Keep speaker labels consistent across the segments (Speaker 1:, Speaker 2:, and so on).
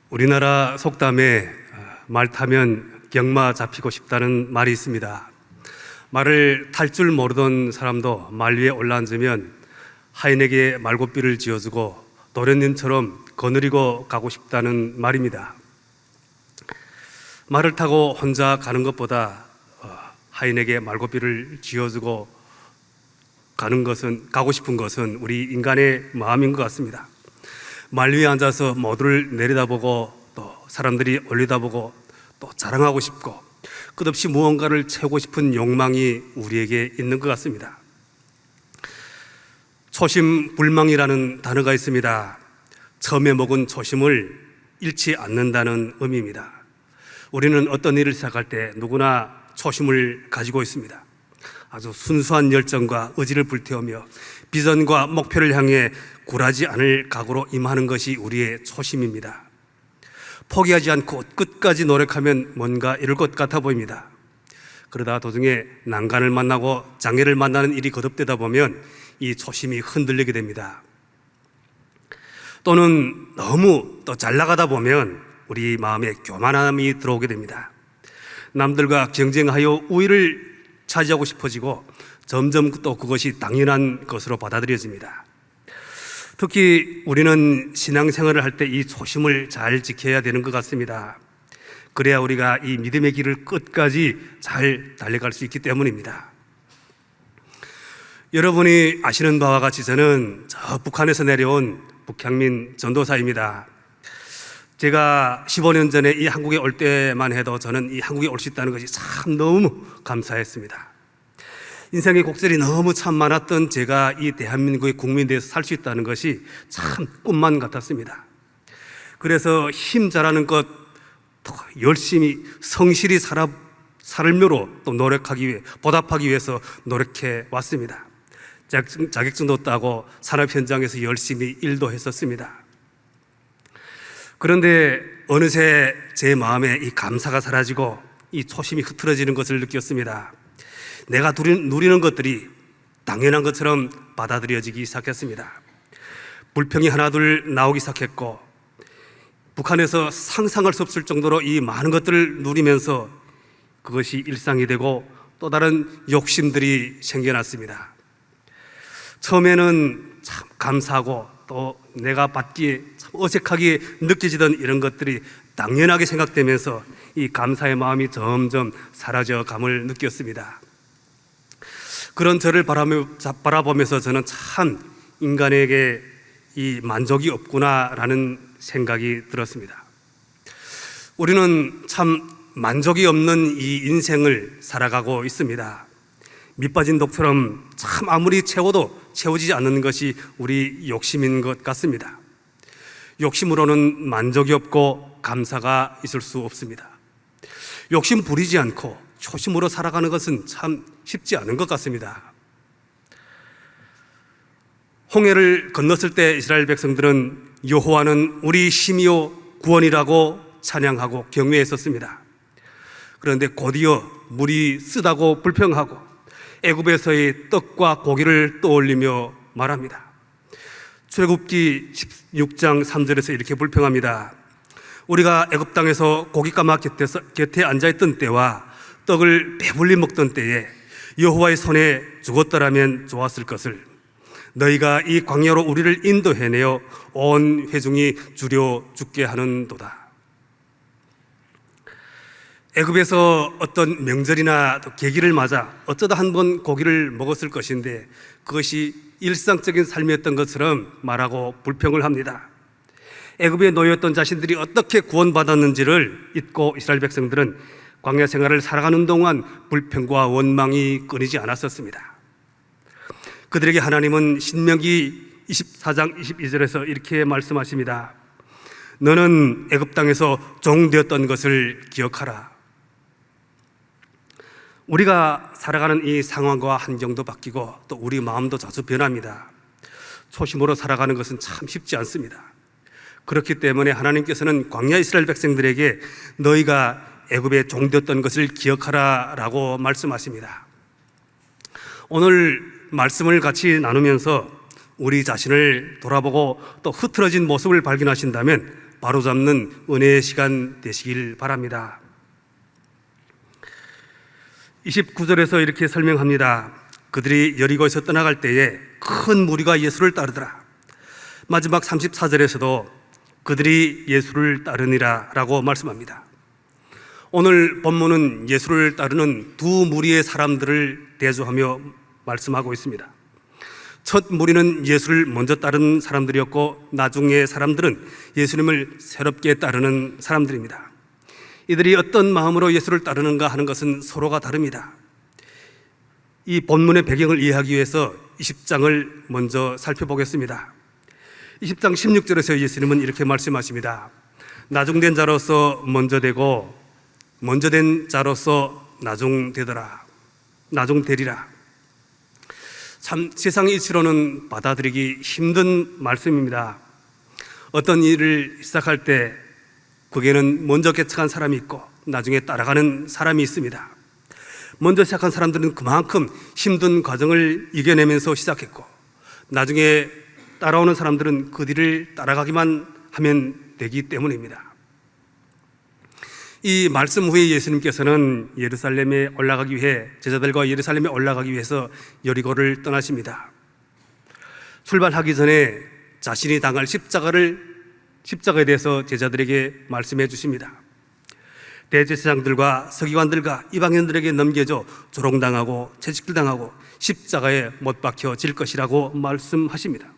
Speaker 1: 우리나라 속담에 말 타면 경마 잡히고 싶다는 말이 있습니다. 말을 탈 줄 모르던 사람도 말 위에 올라앉으면 하인에게 말고삐를 지어주고 도련님처럼 거느리고 가고 싶다는 말입니다. 말을 타고 혼자 가는 것보다 하인에게 말고삐를 지어주고 가고 싶은 것은 우리 인간의 마음인 것 같습니다. 말 위에 앉아서 모두를 내려다보고 또 사람들이 올려다보고 또 자랑하고 싶고 끝없이 무언가를 채우고 싶은 욕망이 우리에게 있는 것 같습니다. 초심불망이라는 단어가 있습니다. 처음에 먹은 초심을 잃지 않는다는 의미입니다. 우리는 어떤 일을 시작할 때 누구나 초심을 가지고 있습니다. 아주 순수한 열정과 의지를 불태우며 비전과 목표를 향해 굴하지 않을 각오로 임하는 것이 우리의 초심입니다. 포기하지 않고 끝까지 노력하면 뭔가 이룰 것 같아 보입니다. 그러다 도중에 난간을 만나고 장애를 만나는 일이 거듭되다 보면 이 초심이 흔들리게 됩니다. 또는 너무 또 잘 나가다 보면 우리 마음에 교만함이 들어오게 됩니다. 남들과 경쟁하여 우위를 차지하고 싶어지고 점점 또 그것이 당연한 것으로 받아들여집니다. 특히 우리는 신앙생활을 할 때 이 초심을 잘 지켜야 되는 것 같습니다. 그래야 우리가 이 믿음의 길을 끝까지 잘 달려갈 수 있기 때문입니다. 여러분이 아시는 바와 같이 저는 저 북한에서 내려온 북향민 전도사입니다. 제가 15년 전에 이 한국에 올 때만 해도 저는 이 한국에 올 수 있다는 것이 참 너무 감사했습니다. 인생의 곡절이 너무 참 많았던 제가 이 대한민국의 국민이 되어서 살 수 있다는 것이 참 꿈만 같았습니다. 그래서 힘 잘하는 것 열심히 성실히 살며로 또 노력하기 위해 보답하기 위해서 노력해 왔습니다. 자격증도 따고 산업 현장에서 열심히 일도 했었습니다. 그런데 어느새 제 마음에 이 감사가 사라지고 이 초심이 흐트러지는 것을 느꼈습니다. 내가 누리는 것들이 당연한 것처럼 받아들여지기 시작했습니다. 불평이 하나둘 나오기 시작했고 북한에서 상상할 수 없을 정도로 이 많은 것들을 누리면서 그것이 일상이 되고 또 다른 욕심들이 생겨났습니다. 처음에는 참 감사하고 또 내가 받기에 참 어색하게 느껴지던 이런 것들이 당연하게 생각되면서 이 감사의 마음이 점점 사라져감을 느꼈습니다. 그런 저를 바라보면서 저는 참 인간에게 이 만족이 없구나라는 생각이 들었습니다. 우리는 참 만족이 없는 이 인생을 살아가고 있습니다. 밑빠진 독처럼 참 아무리 채워도 채워지지 않는 것이 우리 욕심인 것 같습니다. 욕심으로는 만족이 없고 감사가 있을 수 없습니다. 욕심 부리지 않고 초심으로 살아가는 것은 참 쉽지 않은 것 같습니다. 홍해를 건넜을 때 이스라엘 백성들은 여호와는 우리 힘이요 구원이라고 찬양하고 경외했었습니다. 그런데 곧이어 물이 쓰다고 불평하고 애굽에서의 떡과 고기를 떠올리며 말합니다. 출애굽기 16장 3절에서 이렇게 불평합니다. 우리가 애굽 땅에서 고깃가마 곁에 앉아있던 때와 떡을 배불리 먹던 때에 여호와의 손에 죽었더라면 좋았을 것을 너희가 이 광야로 우리를 인도해내어 온 회중이 주려 죽게 하는도다. 애굽에서 어떤 명절이나 계기를 맞아 어쩌다 한 번 고기를 먹었을 것인데 그것이 일상적인 삶이었던 것처럼 말하고 불평을 합니다. 애굽에 놓였던 자신들이 어떻게 구원받았는지를 잊고 이스라엘 백성들은 광야 생활을 살아가는 동안 불평과 원망이 끊이지 않았었습니다. 그들에게 하나님은 신명기 24장 22절에서 이렇게 말씀하십니다. 너는 애굽 땅에서 종 되었던 것을 기억하라. 우리가 살아가는 이 상황과 환경도 바뀌고 또 우리 마음도 자주 변합니다. 초심으로 살아가는 것은 참 쉽지 않습니다. 그렇기 때문에 하나님께서는 광야 이스라엘 백성들에게 너희가 애굽에 종되었던 것을 기억하라 라고 말씀하십니다. 오늘 말씀을 같이 나누면서 우리 자신을 돌아보고 또 흐트러진 모습을 발견하신다면 바로잡는 은혜의 시간 되시길 바랍니다. 29절에서 이렇게 설명합니다. 그들이 여리고에서 떠나갈 때에 큰 무리가 예수를 따르더라. 마지막 34절에서도 그들이 예수를 따르니라 라고 말씀합니다. 오늘 본문은 예수를 따르는 두 무리의 사람들을 대조하며 말씀하고 있습니다. 첫 무리는 예수를 먼저 따른 사람들이었고, 나중의 사람들은 예수님을 새롭게 따르는 사람들입니다. 이들이 어떤 마음으로 예수를 따르는가 하는 것은 서로가 다릅니다. 이 본문의 배경을 이해하기 위해서 20장을 먼저 살펴보겠습니다. 20장 16절에서 예수님은 이렇게 말씀하십니다. 나중된 자로서 먼저 되고 먼저 된 자로서 나중되리라. 참 세상의 이치로는 받아들이기 힘든 말씀입니다. 어떤 일을 시작할 때 거기에는 먼저 개척한 사람이 있고 나중에 따라가는 사람이 있습니다. 먼저 시작한 사람들은 그만큼 힘든 과정을 이겨내면서 시작했고, 나중에 따라오는 사람들은 그 뒤를 따라가기만 하면 되기 때문입니다. 이 말씀 후에 예수님께서는 예루살렘에 올라가기 위해, 제자들과 예루살렘에 올라가기 위해서 여리고를 떠나십니다. 출발하기 전에 자신이 당할 십자가에 대해서 제자들에게 말씀해 주십니다. 대제사장들과 서기관들과 이방인들에게 넘겨져 조롱당하고 채찍질당하고 십자가에 못 박혀질 것이라고 말씀하십니다.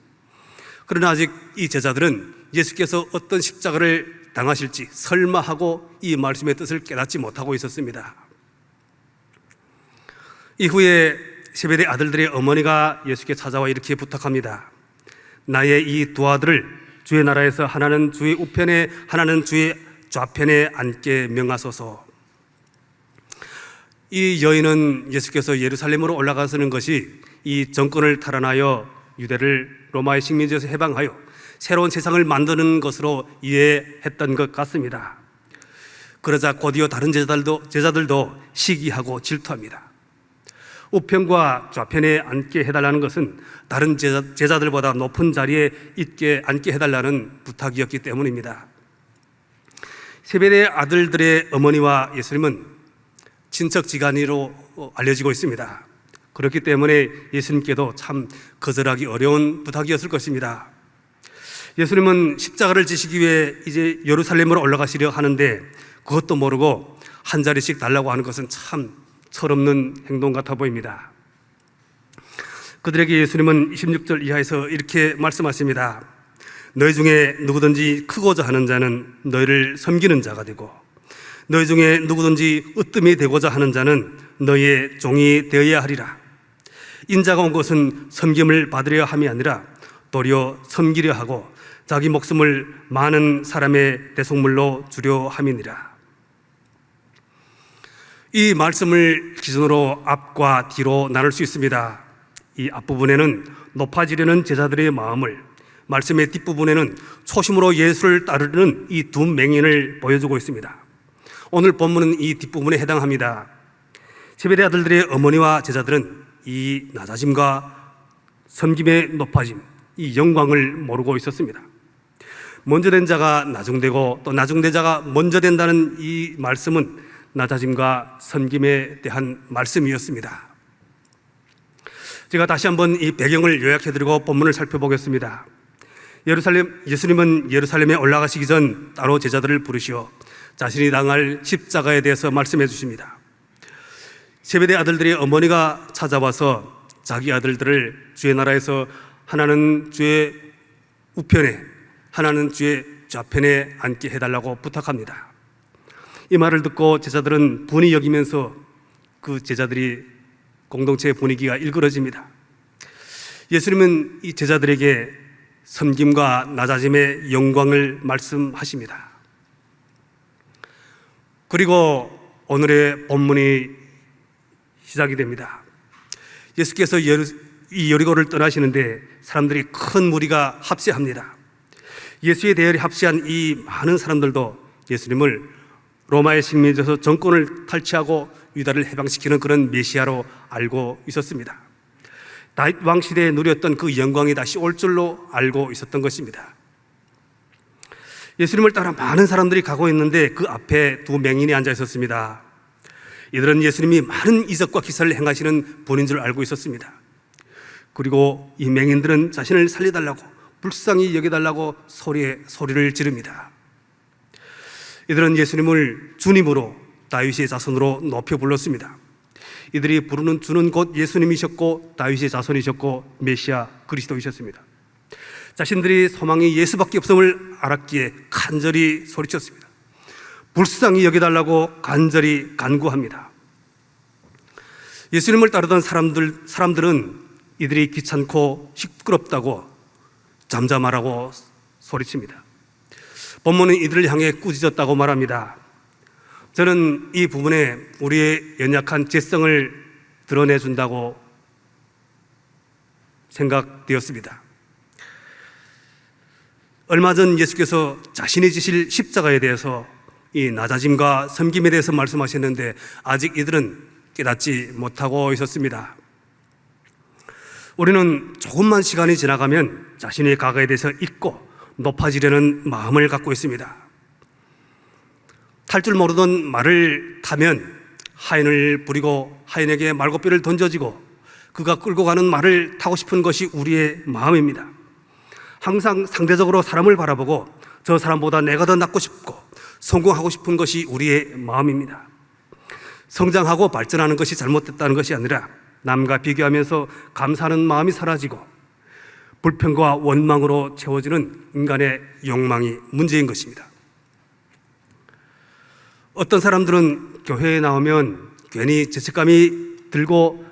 Speaker 1: 그러나 아직 이 제자들은 예수께서 어떤 십자가를 당하실지 설마 하고 이 말씀의 뜻을 깨닫지 못하고 있었습니다. 이후에 세베대 아들들의 어머니가 예수께 찾아와 이렇게 부탁합니다. 나의 이 두 아들을 주의 나라에서 하나는 주의 우편에 하나는 주의 좌편에 앉게 명하소서. 이 여인은 예수께서 예루살렘으로 올라가시는 것이 이 정권을 탈환하여 유대를 로마의 식민지에서 해방하여 새로운 세상을 만드는 것으로 이해했던 것 같습니다. 그러자 곧이어 다른 제자들도 시기하고 질투합니다. 우편과 좌편에 앉게 해달라는 것은 다른 제자들보다 높은 자리에 앉게 해달라는 부탁이었기 때문입니다. 세베대 아들들의 어머니와 예수님은 친척지간으로 알려지고 있습니다. 그렇기 때문에 예수님께도 참 거절하기 어려운 부탁이었을 것입니다. 예수님은 십자가를 지시기 위해 이제 예루살렘으로 올라가시려 하는데 그것도 모르고 한 자리씩 달라고 하는 것은 참 철없는 행동 같아 보입니다. 그들에게 예수님은 26절 이하에서 이렇게 말씀하십니다. 너희 중에 누구든지 크고자 하는 자는 너희를 섬기는 자가 되고, 너희 중에 누구든지 으뜸이 되고자 하는 자는 너희의 종이 되어야 하리라. 인자가 온 것은 섬김을 받으려 함이 아니라 도리어 섬기려 하고 자기 목숨을 많은 사람의 대속물로 주려 함이니라. 이 말씀을 기준으로 앞과 뒤로 나눌 수 있습니다. 이 앞부분에는 높아지려는 제자들의 마음을, 말씀의 뒷부분에는 초심으로 예수를 따르는 이 두 맹인을 보여주고 있습니다. 오늘 본문은 이 뒷부분에 해당합니다. 세베대 아들들의 어머니와 제자들은 이 낮아짐과 섬김의 높아짐, 이 영광을 모르고 있었습니다. 먼저 된 자가 나중되고 또 나중된 자가 먼저 된다는 이 말씀은 낮아짐과 섬김에 대한 말씀이었습니다. 제가 다시 한번 이 배경을 요약해드리고 본문을 살펴보겠습니다. 예수님은 예루살렘에 올라가시기 전 따로 제자들을 부르시어 자신이 당할 십자가에 대해서 말씀해 주십니다. 세베대 아들들의 어머니가 찾아와서 자기 아들들을 주의 나라에서 하나는 주의 우편에 하나는 주의 좌편에 앉게 해달라고 부탁합니다. 이 말을 듣고 제자들은 분이 여기면서 그 제자들이 공동체의 분위기가 일그러집니다. 예수님은 이 제자들에게 섬김과 낮아짐의 영광을 말씀하십니다. 그리고 오늘의 본문이 시작이 됩니다. 예수께서 이 여리고를 떠나시는데 사람들이 큰 무리가 합세합니다. 예수의 대열에 합세한 이 많은 사람들도 예수님을 로마의 식민지에서 정권을 탈취하고 유다를 해방시키는 그런 메시아로 알고 있었습니다. 다윗 왕 시대에 누렸던 그 영광이 다시 올 줄로 알고 있었던 것입니다. 예수님을 따라 많은 사람들이 가고 있는데 그 앞에 두 맹인이 앉아 있었습니다. 이들은 예수님이 많은 이적과 기사를 행하시는 분인 줄 알고 있었습니다. 그리고 이 맹인들은 자신을 살려달라고, 불쌍히 여겨달라고 소리를 지릅니다. 이들은 예수님을 주님으로, 다윗의 자손으로 높여 불렀습니다. 이들이 부르는 주는 곧 예수님이셨고 다윗의 자손이셨고 메시아 그리스도이셨습니다. 자신들이 소망이 예수밖에 없음을 알았기에 간절히 소리쳤습니다. 불쌍히 여겨달라고 간절히 간구합니다. 예수님을 따르던 사람들은 이들이 귀찮고 시끄럽다고 잠잠하라고 소리칩니다. 본문은 이들을 향해 꾸짖었다고 말합니다. 저는 이 부분에 우리의 연약한 죄성을 드러내준다고 생각되었습니다. 얼마 전 예수께서 자신이 지실 십자가에 대해서 이 낮아짐과 섬김에 대해서 말씀하셨는데 아직 이들은 깨닫지 못하고 있었습니다. 우리는 조금만 시간이 지나가면 자신의 과거에 대해서 잊고 높아지려는 마음을 갖고 있습니다. 탈 줄 모르던 말을 타면 하인을 부리고 하인에게 말고뼈를 던져지고 그가 끌고 가는 말을 타고 싶은 것이 우리의 마음입니다. 항상 상대적으로 사람을 바라보고 저 사람보다 내가 더 낫고 싶고 성공하고 싶은 것이 우리의 마음입니다. 성장하고 발전하는 것이 잘못됐다는 것이 아니라 남과 비교하면서 감사하는 마음이 사라지고 불평과 원망으로 채워지는 인간의 욕망이 문제인 것입니다. 어떤 사람들은 교회에 나오면 괜히 죄책감이 들고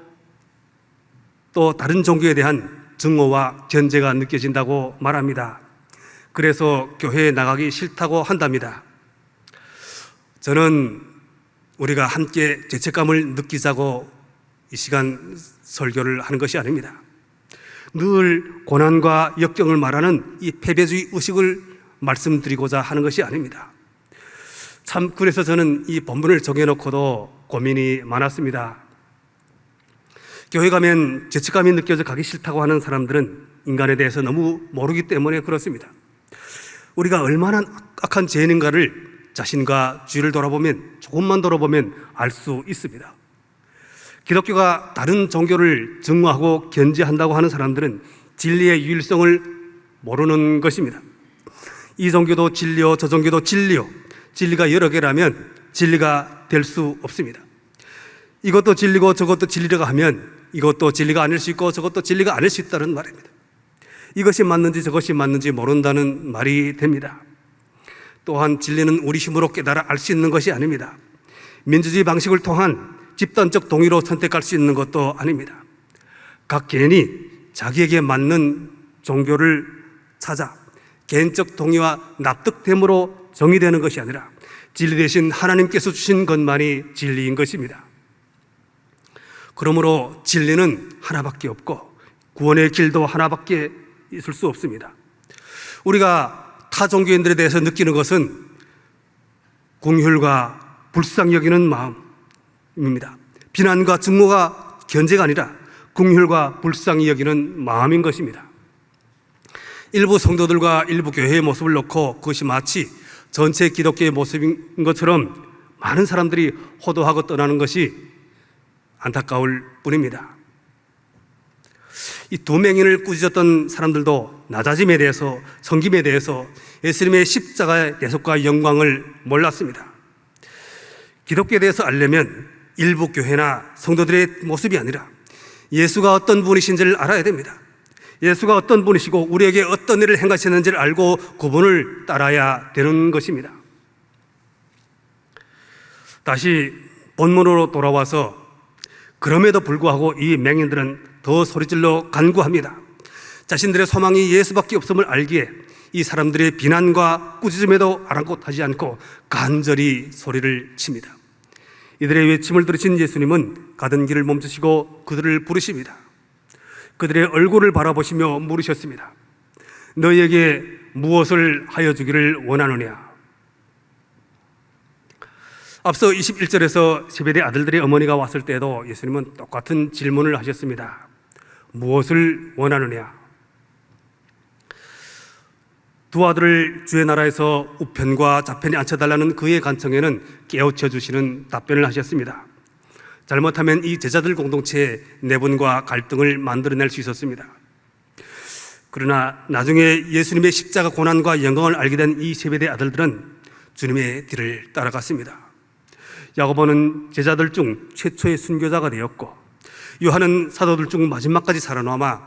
Speaker 1: 또 다른 종교에 대한 증오와 견제가 느껴진다고 말합니다. 그래서 교회에 나가기 싫다고 한답니다. 저는 우리가 함께 죄책감을 느끼자고 이 시간 설교를 하는 것이 아닙니다. 늘 고난과 역경을 말하는 이 패배주의 의식을 말씀드리고자 하는 것이 아닙니다. 참 그래서 저는 이 본문을 정해놓고도 고민이 많았습니다. 교회 가면 죄책감이 느껴져 가기 싫다고 하는 사람들은 인간에 대해서 너무 모르기 때문에 그렇습니다. 우리가 얼마나 악한 죄인인가를 자신과 주위를 돌아보면, 조금만 돌아보면 알 수 있습니다. 기독교가 다른 종교를 증오하고 견제한다고 하는 사람들은 진리의 유일성을 모르는 것입니다. 이 종교도 진리요, 저 종교도 진리요. 진리가 여러 개라면 진리가 될 수 없습니다. 이것도 진리고 저것도 진리라고 하면 이것도 진리가 아닐 수 있고 저것도 진리가 아닐 수 있다는 말입니다. 이것이 맞는지 저것이 맞는지 모른다는 말이 됩니다. 또한 진리는 우리 힘으로 깨달아 알 수 있는 것이 아닙니다. 민주주의 방식을 통한 집단적 동의로 선택할 수 있는 것도 아닙니다. 각 개인이 자기에게 맞는 종교를 찾아 개인적 동의와 납득됨으로 정의되는 것이 아니라 진리 대신 하나님께서 주신 것만이 진리인 것입니다. 그러므로 진리는 하나밖에 없고 구원의 길도 하나밖에 있을 수 없습니다. 우리가 타 종교인들에 대해서 느끼는 것은 긍휼과 불쌍히 여기는 마음입니다. 비난과 증오가 견제가 아니라 긍휼과 불쌍히 여기는 마음인 것입니다. 일부 성도들과 일부 교회의 모습을 놓고 그것이 마치 전체 기독교의 모습인 것처럼 많은 사람들이 호도하고 떠나는 것이 안타까울 뿐입니다. 이 두 맹인을 꾸짖었던 사람들도 낮아짐에 대해서, 섬김에 대해서 예수님의 십자가의 대속과 영광을 몰랐습니다. 기독교에 대해서 알려면 일부 교회나 성도들의 모습이 아니라 예수가 어떤 분이신지를 알아야 됩니다. 예수가 어떤 분이시고 우리에게 어떤 일을 행하셨는지를 알고 그분을 따라야 되는 것입니다. 다시 본문으로 돌아와서 그럼에도 불구하고 이 맹인들은 더 소리질러 간구합니다. 자신들의 소망이 예수밖에 없음을 알기에 이 사람들의 비난과 꾸짖음에도 아랑곳하지 않고 간절히 소리를 칩니다. 이들의 외침을 들으신 예수님은 가던 길을 멈추시고 그들을 부르십니다. 그들의 얼굴을 바라보시며 물으셨습니다. 너희에게 무엇을 하여 주기를 원하느냐? 앞서 21절에서 세베대 아들들의 어머니가 왔을 때에도 예수님은 똑같은 질문을 하셨습니다. 무엇을 원하느냐? 두 아들을 주의 나라에서 우편과 좌편에 앉혀달라는 그의 간청에는 깨우쳐 주시는 답변을 하셨습니다. 잘못하면 이 제자들 공동체의 내분과 갈등을 만들어낼 수 있었습니다. 그러나 나중에 예수님의 십자가 고난과 영광을 알게 된 이 세베대 아들들은 주님의 뒤를 따라갔습니다. 야고보는 제자들 중 최초의 순교자가 되었고, 요한은 사도들 중 마지막까지 살아남아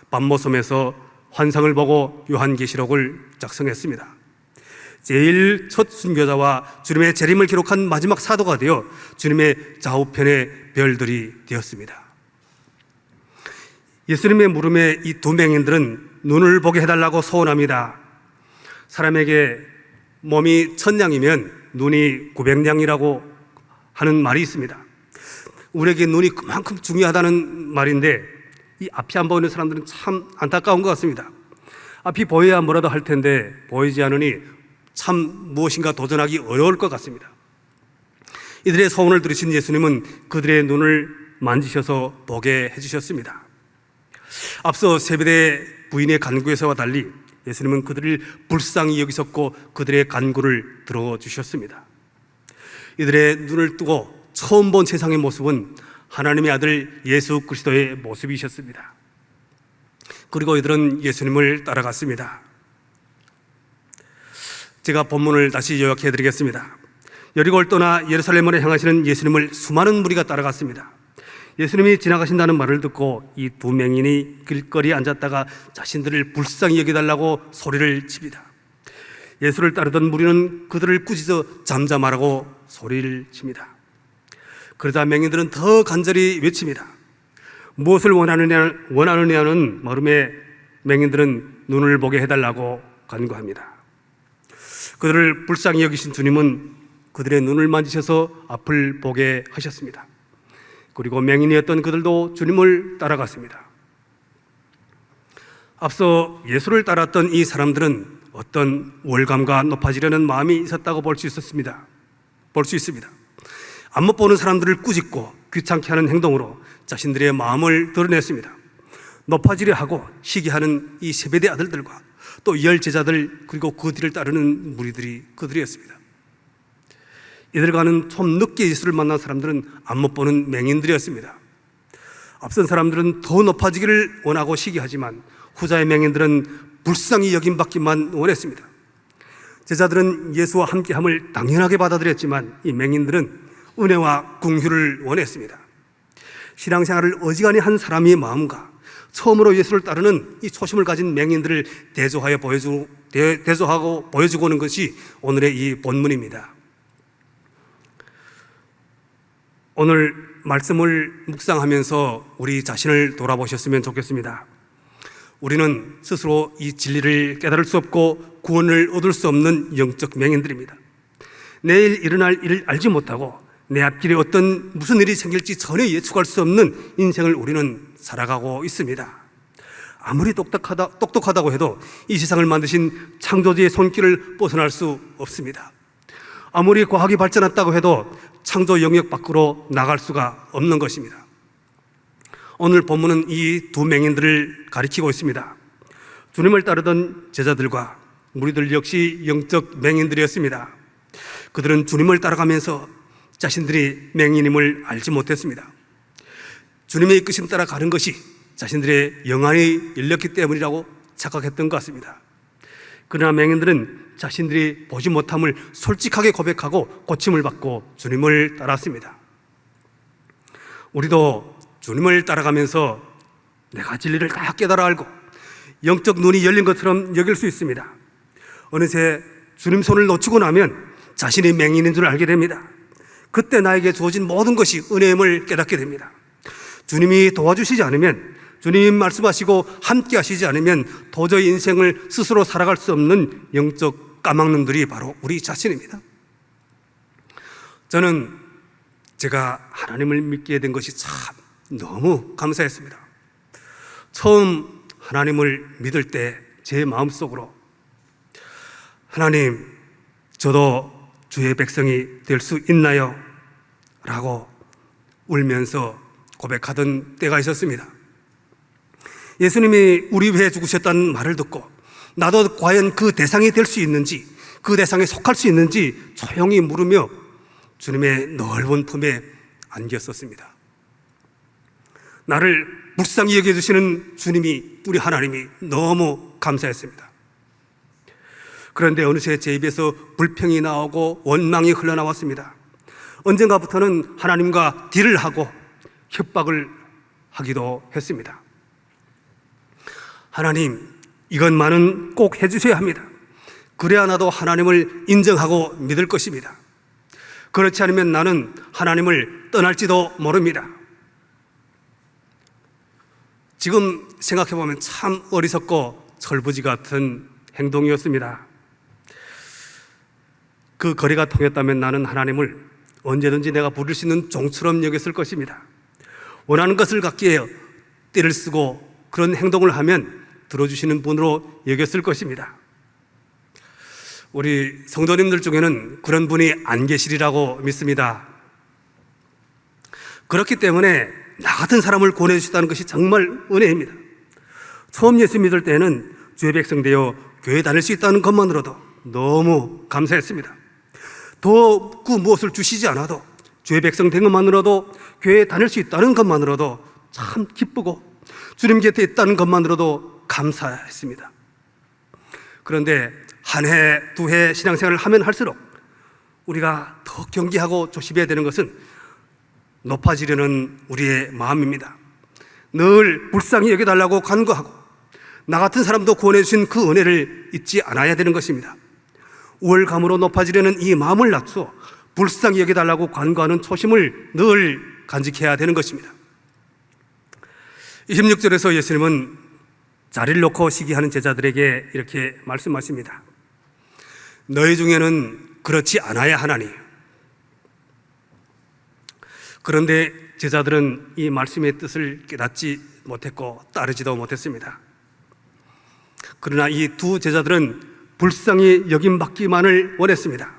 Speaker 1: 밤모섬에서 환상을 보고 요한계시록을 작성했습니다. 제일 첫 순교자와 주님의 재림을 기록한 마지막 사도가 되어 주님의 좌우편의 별들이 되었습니다. 예수님의 물음에 이 두 맹인들은 눈을 보게 해달라고 소원합니다. 사람에게 몸이 1000냥이면 눈이 900냥이라고 하는 말이 있습니다. 우리에게 눈이 그만큼 중요하다는 말인데, 이 앞이 안 보이는 사람들은 참 안타까운 것 같습니다. 앞이 보여야 뭐라도 할 텐데 보이지 않으니 참 무엇인가 도전하기 어려울 것 같습니다. 이들의 소원을 들으신 예수님은 그들의 눈을 만지셔서 보게 해주셨습니다. 앞서 세베대 부인의 간구에서와 달리 예수님은 그들을 불쌍히 여기셨고 그들의 간구를 들어주셨습니다. 이들의 눈을 뜨고 처음 본 세상의 모습은 하나님의 아들 예수 그리스도의 모습이셨습니다. 그리고 이들은 예수님을 따라갔습니다. 제가 본문을 다시 요약해 드리겠습니다. 여리고를 떠나 예루살렘으로 향하시는 예수님을 수많은 무리가 따라갔습니다. 예수님이 지나가신다는 말을 듣고 이 두 맹인이 길거리에 앉았다가 자신들을 불쌍히 여겨달라고 소리를 칩니다. 예수를 따르던 무리는 그들을 꾸짖어 잠잠하라고 소리를 칩니다. 그러자 맹인들은 더 간절히 외칩니다. 무엇을 원하느냐는 물음에 맹인들은 눈을 보게 해달라고 간구합니다. 그들을 불쌍히 여기신 주님은 그들의 눈을 만지셔서 앞을 보게 하셨습니다. 그리고 맹인이었던 그들도 주님을 따라갔습니다. 앞서 예수를 따랐던 이 사람들은 어떤 우월감과 높아지려는 마음이 있었다고 볼 수 있습니다. 안 못 보는 사람들을 꾸짖고 귀찮게 하는 행동으로 자신들의 마음을 드러냈습니다. 높아지려 하고 시기하는 이 세베대 아들들과 또 열 제자들 그리고 그 뒤를 따르는 무리들이 그들이었습니다. 이들과는 좀 늦게 예수를 만난 사람들은 안 못 보는 맹인들이었습니다. 앞선 사람들은 더 높아지기를 원하고 시기하지만 후자의 맹인들은 불쌍히 여김받기만 원했습니다. 제자들은 예수와 함께함을 당연하게 받아들였지만 이 맹인들은 은혜와 긍휼을 원했습니다. 신앙생활을 어지간히 한 사람의 마음과 처음으로 예수를 따르는 이 초심을 가진 맹인들을 대조하고 보여주고 오는 것이 오늘의 이 본문입니다. 오늘 말씀을 묵상하면서 우리 자신을 돌아보셨으면 좋겠습니다. 우리는 스스로 이 진리를 깨달을 수 없고 구원을 얻을 수 없는 영적 맹인들입니다. 내일 일어날 일을 알지 못하고 내 앞길에 무슨 일이 생길지 전혀 예측할 수 없는 인생을 우리는 살아가고 있습니다. 아무리 똑똑하다고 해도 이 세상을 만드신 창조주의 손길을 벗어날 수 없습니다. 아무리 과학이 발전했다고 해도 창조 영역 밖으로 나갈 수가 없는 것입니다. 오늘 본문은 이 두 맹인들을 가리키고 있습니다. 주님을 따르던 제자들과 무리들 역시 영적 맹인들이었습니다. 그들은 주님을 따라가면서 자신들이 맹인임을 알지 못했습니다. 주님의 이끄심 따라 가는 것이 자신들의 영안이 열렸기 때문이라고 착각했던 것 같습니다. 그러나 맹인들은 자신들이 보지 못함을 솔직하게 고백하고 고침을 받고 주님을 따랐습니다. 우리도 주님을 따라가면서 내가 진리를 다 깨달아 알고 영적 눈이 열린 것처럼 여길 수 있습니다. 어느새 주님 손을 놓치고 나면 자신이 맹인인 줄 알게 됩니다. 그때 나에게 주어진 모든 것이 은혜임을 깨닫게 됩니다. 주님이 도와주시지 않으면, 주님이 말씀하시고 함께 하시지 않으면 도저히 인생을 스스로 살아갈 수 없는 영적 까막눈들이 바로 우리 자신입니다. 저는 제가 하나님을 믿게 된 것이 참 너무 감사했습니다. 처음 하나님을 믿을 때 제 마음속으로 하나님, 저도 주의 백성이 될 수 있나요? 라고 울면서 고백하던 때가 있었습니다. 예수님이 우리 위해 죽으셨다는 말을 듣고 나도 과연 그 대상이 될 수 있는지, 그 대상에 속할 수 있는지 조용히 물으며 주님의 넓은 품에 안겼었습니다. 나를 불쌍히 여겨주시는 주님이, 우리 하나님이 너무 감사했습니다. 그런데 어느새 제 입에서 불평이 나오고 원망이 흘러나왔습니다. 언젠가부터는 하나님과 딜을 하고 협박을 하기도 했습니다. 하나님, 이것만은 꼭 해주셔야 합니다. 그래야 나도 하나님을 인정하고 믿을 것입니다. 그렇지 않으면 나는 하나님을 떠날지도 모릅니다. 지금 생각해보면 참 어리석고 철부지 같은 행동이었습니다. 그 거리가 통했다면 나는 하나님을 언제든지 내가 부를 수 있는 종처럼 여겼을 것입니다. 원하는 것을 갖기에 떼를 쓰고 그런 행동을 하면 들어주시는 분으로 여겼을 것입니다. 우리 성도님들 중에는 그런 분이 안 계시리라고 믿습니다. 그렇기 때문에 나 같은 사람을 구원해주셨다는 것이 정말 은혜입니다. 처음 예수 믿을 때는 주의 백성 되어 교회 다닐 수 있다는 것만으로도 너무 감사했습니다. 더 그 무엇을 주시지 않아도 주의 백성 된 것만으로도, 교회에 다닐 수 있다는 것만으로도 참 기쁘고 주님 곁에 있다는 것만으로도 감사했습니다. 그런데 한 해, 두 해 신앙생활을 하면 할수록 우리가 더 경계하고 조심해야 되는 것은 높아지려는 우리의 마음입니다. 늘 불쌍히 여겨달라고 간구하고 나 같은 사람도 구원해 주신 그 은혜를 잊지 않아야 되는 것입니다. 우월감으로 높아지려는 이 마음을 낮추어 불쌍히 여겨달라고 간구하는 초심을 늘 간직해야 되는 것입니다. 26절에서 예수님은 자리를 놓고 시기하는 제자들에게 이렇게 말씀하십니다. 너희 중에는 그렇지 않아야 하나니. 그런데 제자들은 이 말씀의 뜻을 깨닫지 못했고 따르지도 못했습니다. 그러나 이 두 제자들은 불쌍히 여김받기만을 원했습니다.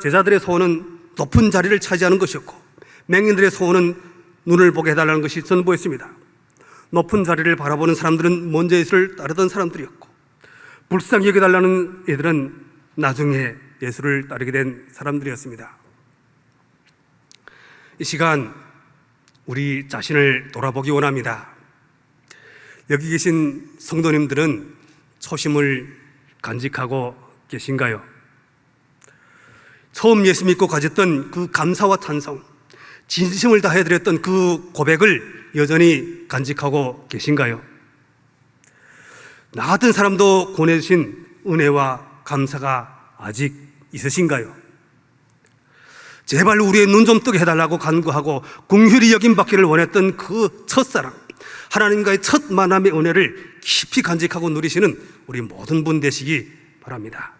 Speaker 1: 제자들의 소원은 높은 자리를 차지하는 것이었고 맹인들의 소원은 눈을 보게 해달라는 것이 전부였습니다. 높은 자리를 바라보는 사람들은 먼저 예수를 따르던 사람들이었고 불쌍히 여겨달라는 이들은 나중에 예수를 따르게 된 사람들이었습니다. 이 시간 우리 자신을 돌아보기 원합니다. 여기 계신 성도님들은 초심을 간직하고 계신가요? 처음 예수 믿고 가졌던 그 감사와 찬송, 진심을 다해드렸던 그 고백을 여전히 간직하고 계신가요? 나 같은 사람도 보내주신 은혜와 감사가 아직 있으신가요? 제발 우리의 눈 좀 뜨게 해달라고 간구하고 긍휼히 여김받기를 원했던 그 첫사랑, 하나님과의 첫 만남의 은혜를 깊이 간직하고 누리시는 우리 모든 분 되시기 바랍니다.